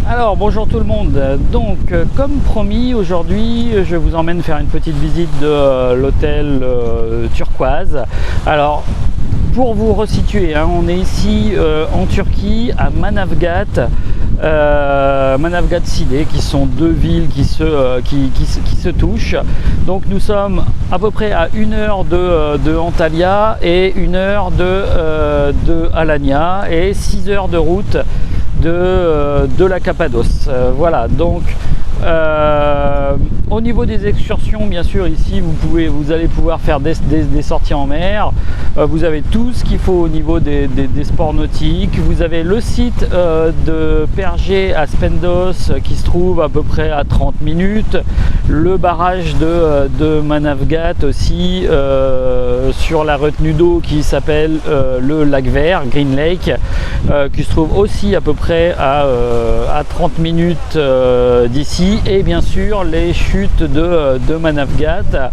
Alors bonjour tout le monde, donc comme promis aujourd'hui je vous emmène faire une petite visite de l'hôtel Turquoise. Alors pour vous resituer, on est ici en Turquie à Manavgat, Manavgat-Side, qui sont deux villes qui se touchent. Donc nous sommes à peu près à 1 heure de Antalya et 1 heure de Alanya et 6 heures de route de la Cappadoce. Voilà, donc au niveau des excursions, bien sûr, ici vous allez pouvoir faire des sorties en mer. Vous avez tout ce qu'il faut au niveau des sports nautiques. Vous avez le site de Pergé à Spendos qui se trouve à peu près à 30 minutes. Le barrage de Manavgat aussi sur la retenue d'eau qui s'appelle le lac vert, Green Lake, qui se trouve aussi à peu près à 30 minutes d'ici. Et bien sûr les chutes de Manavgat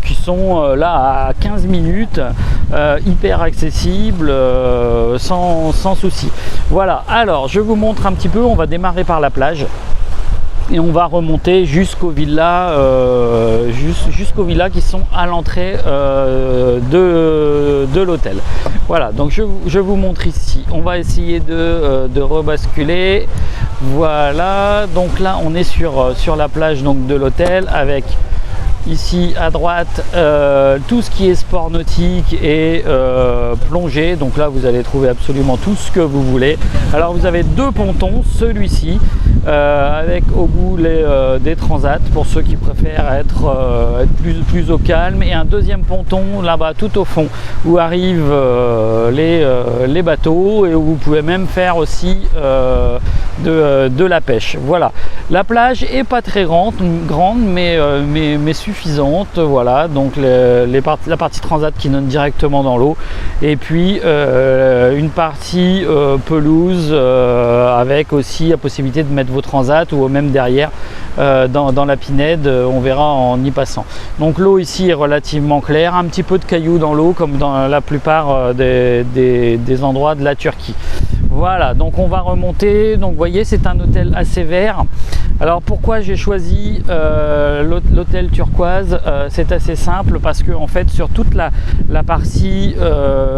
qui sont là à 15 minutes, hyper accessibles, sans souci. Voilà, alors je vous montre un petit peu. On va démarrer par la plage et on va remonter jusqu'aux villas, qui sont à l'entrée de l'hôtel. Voilà, donc je vous montre ici. On va essayer de rebasculer. Voilà, donc là on est sur la plage donc de l'hôtel avec ici à droite tout ce qui est sport nautique et plongée. Donc là vous allez trouver absolument tout ce que vous voulez. Alors vous avez deux pontons, celui-ci avec au bout des transats pour ceux qui préfèrent être plus au calme, et un deuxième ponton là-bas tout au fond où arrivent les bateaux et où vous pouvez même faire aussi de la pêche. Voilà, la plage est pas très grande mais suffisante. Voilà, donc la partie transat qui donne directement dans l'eau, et puis une partie pelouse avec aussi la possibilité de mettre vos transats, ou même derrière dans la pinède, on verra en y passant. Donc l'eau ici est relativement claire, un petit peu de cailloux dans l'eau comme dans la plupart des endroits de la Turquie. Voilà, donc on va remonter. Donc vous voyez, c'est un hôtel assez vert. Alors pourquoi j'ai choisi l'hôtel Turquoise? C'est assez simple, parce que en fait sur toute la partie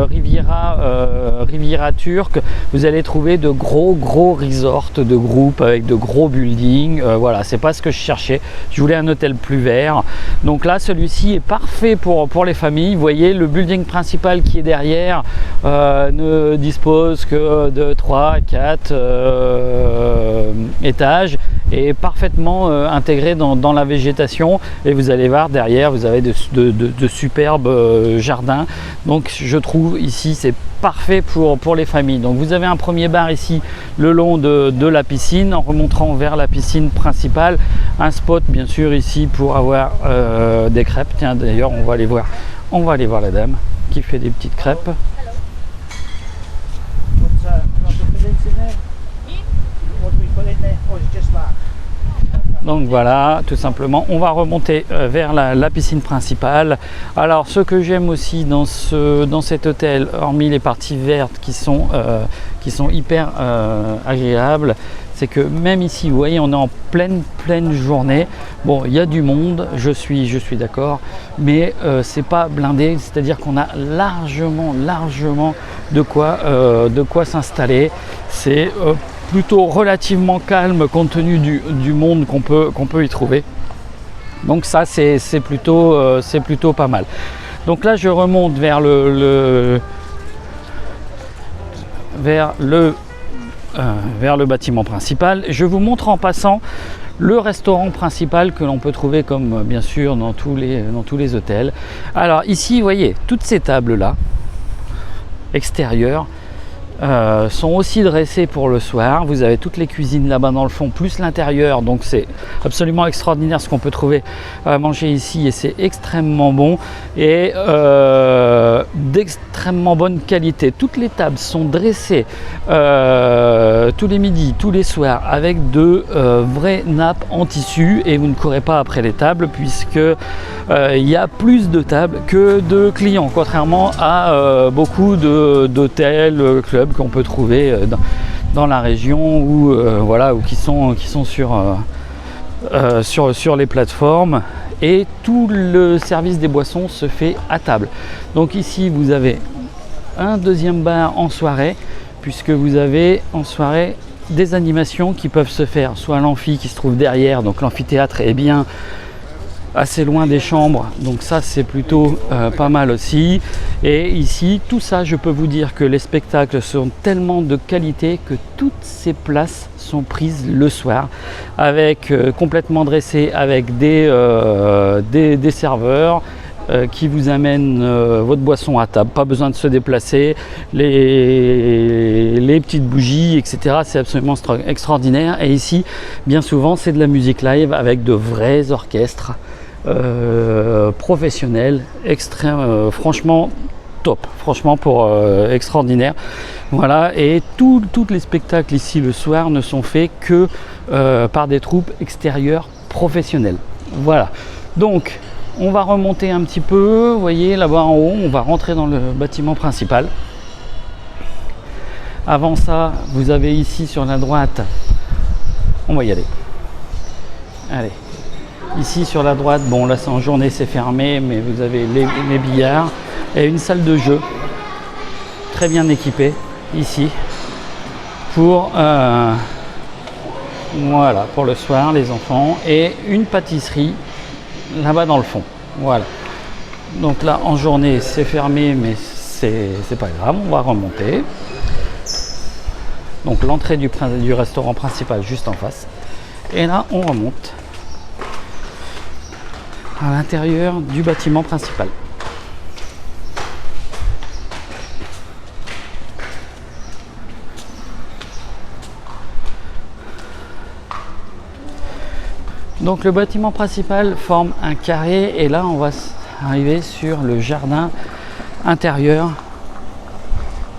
Riviera turque, vous allez trouver de gros resorts de groupes avec de gros buildings. Voilà, c'est pas ce que je cherchais. Je voulais un hôtel plus vert. Donc là, celui-ci est parfait pour les familles. Vous voyez, le building principal qui est derrière ne dispose que de 3-4 étages et parfaitement intégré dans la végétation. Et vous allez voir derrière, vous avez de superbes jardins. Donc je trouve ici c'est parfait pour les familles. Donc vous avez un premier bar ici le long de la piscine, en remontant vers la piscine principale. Un spot bien sûr ici pour avoir des crêpes. Tiens, d'ailleurs on va aller voir la dame qui fait des petites crêpes. Donc voilà, tout simplement, on va remonter vers la piscine principale. Alors ce que j'aime aussi dans cet hôtel, hormis les parties vertes qui sont hyper agréables, c'est que même ici, vous voyez, on est en pleine journée. Bon, il y a du monde, je suis d'accord, mais c'est pas blindé, c'est-à-dire qu'on a largement de quoi s'installer. C'est plutôt relativement calme compte tenu du monde qu'on peut y trouver. Donc ça c'est plutôt pas mal. Donc là je remonte vers le bâtiment principal. Je vous montre en passant le restaurant principal que l'on peut trouver, comme bien sûr dans tous les hôtels. Alors ici vous voyez toutes ces tables là extérieures sont aussi dressées pour le soir. Vous avez toutes les cuisines là-bas dans le fond, plus l'intérieur, donc c'est absolument extraordinaire ce qu'on peut trouver à manger ici, et c'est extrêmement bon et d'extrêmement bonne qualité. Toutes les tables sont dressées tous les midis, tous les soirs, avec de vraies nappes en tissu, et vous ne courez pas après les tables, puisque il y a plus de tables que de clients, contrairement à beaucoup d'hôtels, clubs qu'on peut trouver dans la région ou voilà, ou qui sont sur les plateformes. Et tout le service des boissons se fait à table. Donc ici vous avez un deuxième bar en soirée, puisque vous avez en soirée des animations qui peuvent se faire soit à l'amphi qui se trouve derrière, donc l'amphithéâtre est bien assez loin des chambres, donc ça c'est plutôt pas mal aussi. Et ici tout ça, je peux vous dire que les spectacles sont tellement de qualité que toutes ces places sont prises le soir, avec complètement dressées, avec des serveurs qui vous amènent votre boisson à table, pas besoin de se déplacer, les petites bougies, etc. C'est absolument extraordinaire. Et ici, bien souvent, c'est de la musique live avec de vrais orchestres professionnels, franchement top, franchement extraordinaire. Voilà, et tous les spectacles ici le soir ne sont faits que par des troupes extérieures professionnelles. Voilà, donc on va remonter un petit peu, vous voyez là-bas en haut, on va rentrer dans le bâtiment principal. Avant ça, vous avez ici sur la droite, on va y aller. Allez, ici sur la droite, bon là c'est en journée, c'est fermé, mais vous avez les billards et une salle de jeu très bien équipée ici pour voilà, pour le soir les enfants, et une pâtisserie là-bas dans le fond. Voilà, donc là en journée c'est fermé, mais c'est pas grave, on va remonter. Donc l'entrée du restaurant principal juste en face, et là on remonte à l'intérieur du bâtiment principal. Donc le bâtiment principal forme un carré, et là on va arriver sur le jardin intérieur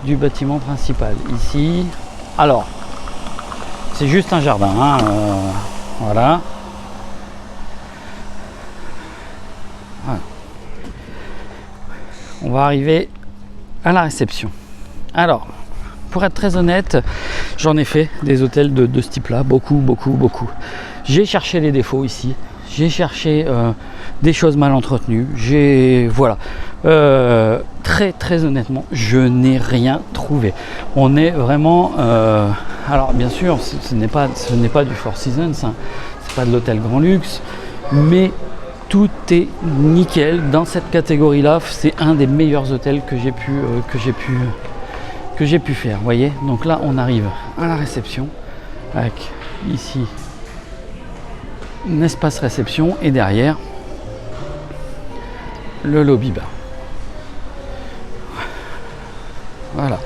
du bâtiment principal. Ici, alors c'est juste un jardin, hein, voilà. Voilà. On va arriver à la réception. Alors, pour être très honnête, j'en ai fait des hôtels de ce type-là, beaucoup. J'ai cherché les défauts ici, j'ai cherché des choses mal entretenues, voilà, très honnêtement, je n'ai rien trouvé. On est vraiment, alors bien sûr, ce n'est pas du Four Seasons, hein, c'est pas de l'hôtel grand luxe, mais tout est nickel dans cette catégorie-là. C'est un des meilleurs hôtels que j'ai pu faire. Vous voyez, donc là on arrive à la réception avec ici un espace réception, et derrière le lobby bar. Voilà.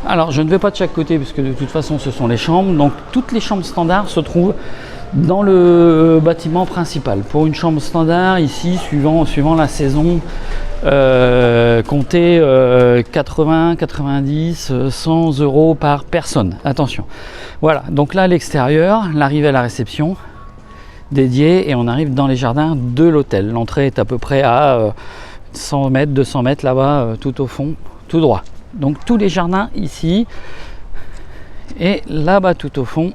Alors je ne vais pas de chaque côté puisque de toute façon ce sont les chambres. Donc toutes les chambres standards se trouvent dans le bâtiment principal. Pour une chambre standard ici, suivant la saison, comptez 80, 90, 100 euros par personne. Attention. Voilà, donc là à l'extérieur, l'arrivée à la réception dédiée, et on arrive dans les jardins de l'hôtel. L'entrée est à peu près à 100 mètres, 200 mètres là-bas, tout au fond, tout droit. Donc tous les jardins ici, et là-bas tout au fond,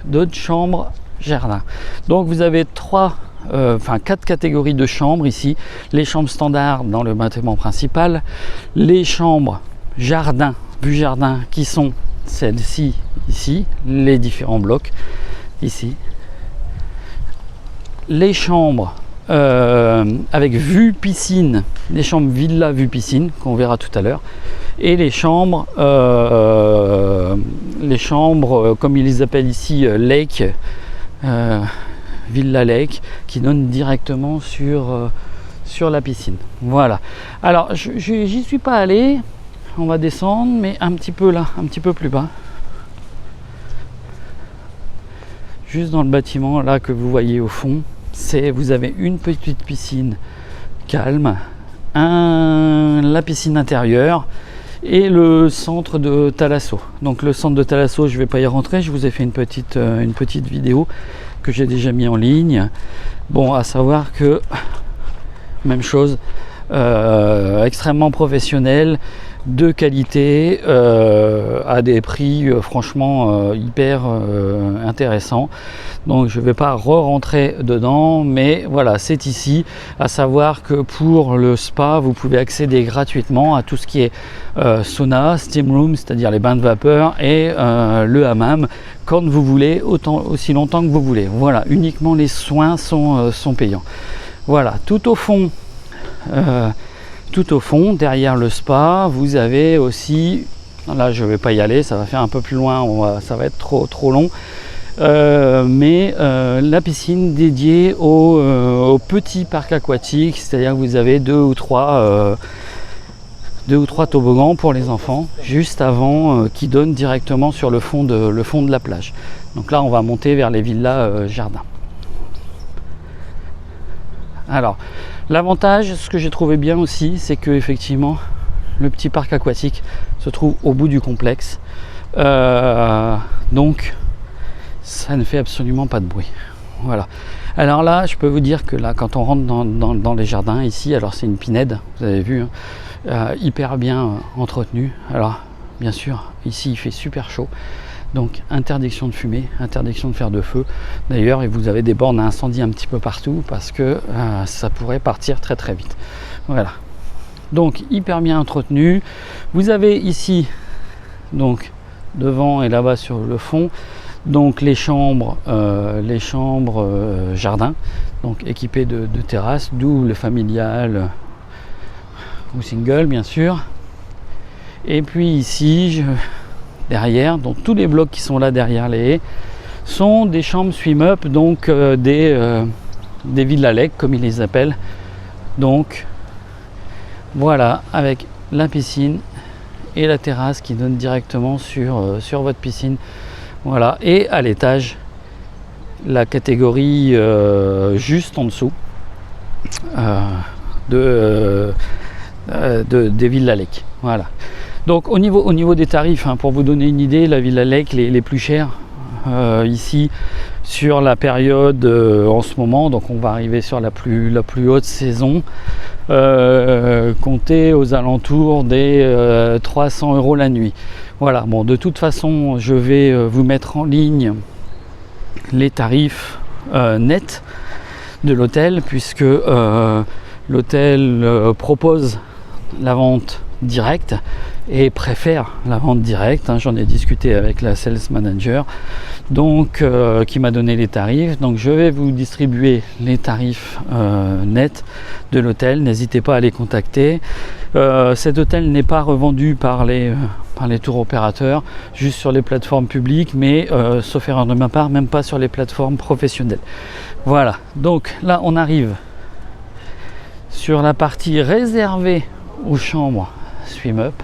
d'autres chambres jardins. Donc vous avez quatre catégories de chambres ici. Les chambres standards dans le bâtiment principal, les chambres jardin, vue jardin, qui sont celles-ci ici, les différents blocs ici, les chambres avec vue piscine, les chambres villa vue piscine qu'on verra tout à l'heure, et les chambres comme ils les appellent ici lake, villa lake, qui donne directement sur la piscine. Voilà, alors j'y suis pas allé, on va descendre, mais un petit peu là, un petit peu plus bas, juste dans le bâtiment là que vous voyez au fond, vous avez une petite piscine calme, la piscine intérieure et le centre de thalasso. Donc le centre de thalasso, je ne vais pas y rentrer, je vous ai fait une petite vidéo que j'ai déjà mis en ligne. Bon, à savoir que même chose, extrêmement professionnel, de qualité à des prix franchement hyper intéressants. Donc je ne vais pas re-rentrer dedans, mais voilà, c'est ici. À savoir que pour le spa, vous pouvez accéder gratuitement à tout ce qui est sauna, steam room, c'est-à-dire les bains de vapeur, et le hammam quand vous voulez, aussi longtemps que vous voulez. Voilà, uniquement les soins sont payants. Voilà, tout au fond, derrière le spa, vous avez aussi, là je ne vais pas y aller, ça va faire un peu plus loin, ça va être trop long, mais la piscine dédiée au petit parc aquatique, c'est-à-dire que vous avez deux ou trois toboggans pour les enfants, juste avant, qui donnent directement sur le fond de la plage. Donc là on va monter vers les villas jardins. Alors, l'avantage, ce que j'ai trouvé bien aussi, c'est que effectivement, le petit parc aquatique se trouve au bout du complexe. Donc, ça ne fait absolument pas de bruit. Voilà. Alors là, je peux vous dire que là, quand on rentre dans les jardins ici, alors c'est une pinède, vous avez vu, hein, hyper bien entretenue. Alors, bien sûr, ici il fait super chaud. Donc interdiction de fumer, interdiction de faire de feu. D'ailleurs, vous avez des bornes à incendie un petit peu partout parce que ça pourrait partir très très vite. Voilà. Donc hyper bien entretenu. Vous avez ici, donc devant et là-bas sur le fond, donc les chambres jardin, donc équipées de terrasses, d'où le familial ou single bien sûr. Et puis ici, derrière, donc tous les blocs qui sont là derrière les haies sont des chambres swim-up, donc des villas lake comme ils les appellent. Donc voilà, avec la piscine et la terrasse qui donne directement sur votre piscine. Voilà, et à l'étage, la catégorie juste en dessous des villas lake. Voilà. Donc au niveau des tarifs, hein, pour vous donner une idée, la Villa Lake, les plus chères ici sur la période en ce moment, donc on va arriver sur la plus haute saison, comptez aux alentours des 300 € la nuit. Voilà, bon, de toute façon, je vais vous mettre en ligne les tarifs nets de l'hôtel, puisque l'hôtel propose la vente directe et préfère la vente directe, hein. J'en ai discuté avec la sales manager, donc qui m'a donné les tarifs. Donc je vais vous distribuer les tarifs nets de l'hôtel, n'hésitez pas à les contacter. Cet hôtel n'est pas revendu par les tour opérateurs, juste sur les plateformes publiques, mais sauf erreur de ma part, même pas sur les plateformes professionnelles. Voilà, donc là on arrive sur la partie réservée aux chambres swim up,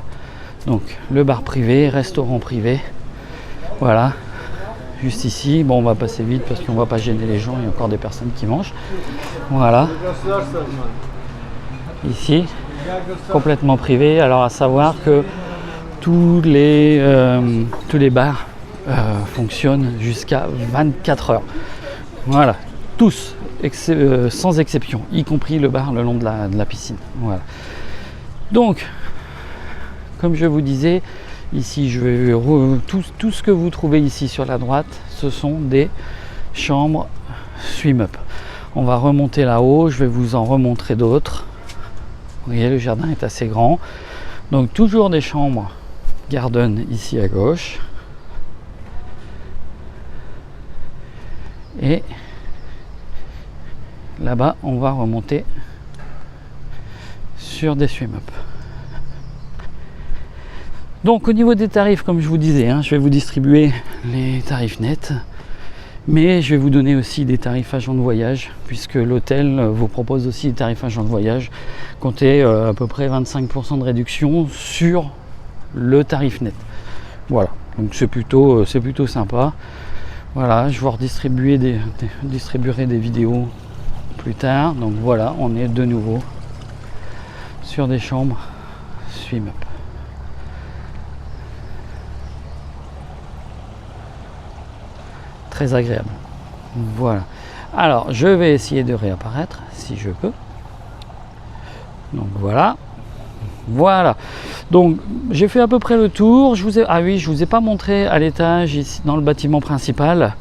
donc le bar privé, restaurant privé. Voilà, juste ici. Bon, on va passer vite parce qu'on va pas gêner les gens, il y a encore des personnes qui mangent. Voilà, ici complètement privé. Alors à savoir que tous les bars fonctionnent jusqu'à 24 heures. Voilà, tous sans exception, y compris le bar le long de la piscine. Voilà. Donc, comme je vous disais, ici, tout ce que vous trouvez ici sur la droite, ce sont des chambres swim-up. On va remonter là-haut, je vais vous en remontrer d'autres. Vous voyez, le jardin est assez grand. Donc, toujours des chambres garden ici à gauche. Et là-bas, on va remonter sur des swim-up. Donc au niveau des tarifs, comme je vous disais, hein, je vais vous distribuer les tarifs nets, mais je vais vous donner aussi des tarifs agents de voyage, puisque l'hôtel vous propose aussi des tarifs agents de voyage. Comptez à peu près 25% de réduction sur le tarif net. Voilà, donc c'est plutôt sympa. Voilà, je vous redistribuerai des vidéos plus tard. Donc voilà, on est de nouveau sur des chambres swim-up. Très agréable. Voilà. Alors, je vais essayer de réapparaître si je peux. Donc voilà. Voilà. Donc j'ai fait à peu près le tour. Ah oui, je vous ai pas montré à l'étage ici dans le bâtiment principal,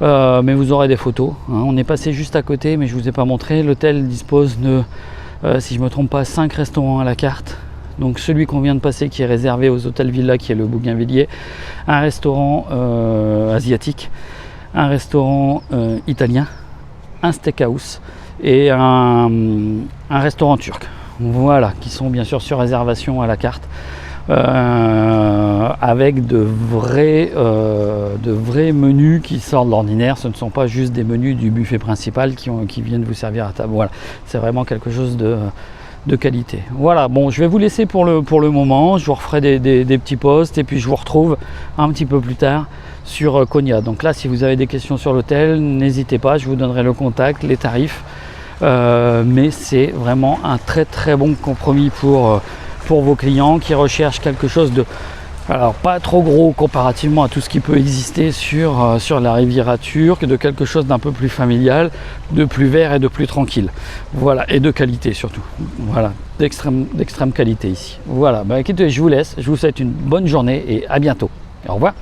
mais vous aurez des photos, hein. On est passé juste à côté, mais je vous ai pas montré. L'hôtel dispose de, si je me trompe pas, 5 restaurants à la carte. Donc celui qu'on vient de passer, qui est réservé aux hôtels Villa, qui est le Bougainvilliers, un restaurant asiatique, un restaurant italien, un steakhouse et un restaurant turc. Voilà, qui sont bien sûr sur réservation à la carte, avec de vrais menus qui sortent de l'ordinaire. Ce ne sont pas juste des menus du buffet principal qui viennent vous servir à table. Voilà, c'est vraiment quelque chose de qualité. Voilà, bon, je vais vous laisser pour le moment. Je vous referai des petits posts et puis je vous retrouve un petit peu plus tard sur Konya. Donc là, si vous avez des questions sur l'hôtel, n'hésitez pas, je vous donnerai le contact, les tarifs. Mais c'est vraiment un très bon compromis pour vos clients qui recherchent quelque chose de, alors pas trop gros comparativement à tout ce qui peut exister sur la Riviera turque, de quelque chose d'un peu plus familial, de plus vert et de plus tranquille. Voilà, et de qualité surtout. Voilà, d'extrême qualité ici. Voilà, bah écoutez, je vous laisse, je vous souhaite une bonne journée et à bientôt. Au revoir.